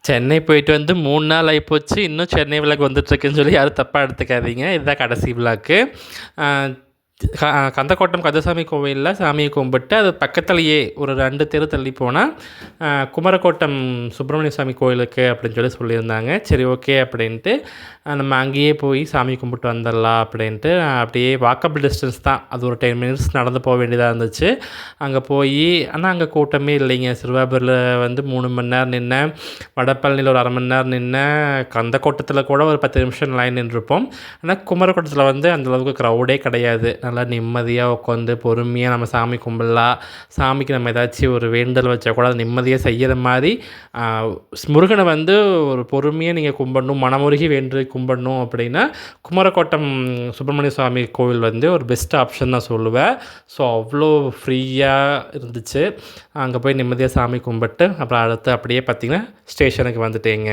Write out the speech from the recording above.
சென்னை போயிட்டு வந்து 3 நாள் ஆயிப்போச்சு. இன்னும் சென்னை விலாக் வந்துட்டுருக்குன்னு சொல்லி யாரும் தப்பா எடுத்துக்காதீங்க. இதுதான் கடைசி விலாக்கு. அ கந்தக்கோட்டம் கந்தசாமி கோவில்ல சாமியை கும்பிட்டு, அது பக்கத்துலேயே ஒரு 2 தெரு தள்ளி போனால் குமரக்கோட்டம் சுப்பிரமணிய சாமி கோயிலுக்கு அப்படின்னு சொல்லியிருந்தாங்க. சரி ஓகே அப்படின்ட்டு நம்ம அங்கேயே போய் சாமி கும்பிட்டு வந்துடலாம் அப்படின்ட்டு அப்படியே வாக்கபிள் டிஸ்டன்ஸ் தான். அது ஒரு 10 மினிட்ஸ் நடந்து போக வேண்டியதாக இருந்துச்சு. அங்கே போய் ஆனால் அங்கே கூட்டமே இல்லைங்க. சிறுவாபுரியில் வந்து 3 மணி நேரம் நின்னேன். வடபழனியில் ஒரு 1/2 மணி நேரம் நின்னேன். கந்தக்கோட்டத்தில் கூட ஒரு 10 நிமிஷம் லைன் நின்றுருப்போம். ஆனால் குமரக்கோட்டத்தில் வந்து அந்தளவுக்கு க்ரௌடே கிடையாது. நல்லா நிம்மதியாக உட்காந்து பொறுமையாக நம்ம சாமி கும்பிடலாம். சாமிக்கு நம்ம ஏதாச்சும் ஒரு வேண்டுதல் வச்சா கூட அதை நிம்மதியாக செய்கிற மாதிரி முருகனை வந்து ஒரு பொறுமையாக நீங்கள் கும்பிடணும், மனமுருகி வேண்டு கும்பிடணும் அப்படின்னா குமரக்கோட்டம் சுப்பிரமணிய சுவாமி கோவில் வந்து ஒரு பெஸ்ட் ஆப்ஷன் தான் சொல்லுவேன். ஸோ அவ்வளோ ஃப்ரீயாக இருந்துச்சு. அங்கே போய் நிம்மதியாக சாமி கும்பிட்டு அப்புறம் அடுத்து அப்படியே பார்த்திங்கன்னா ஸ்டேஷனுக்கு வந்துட்டேங்க.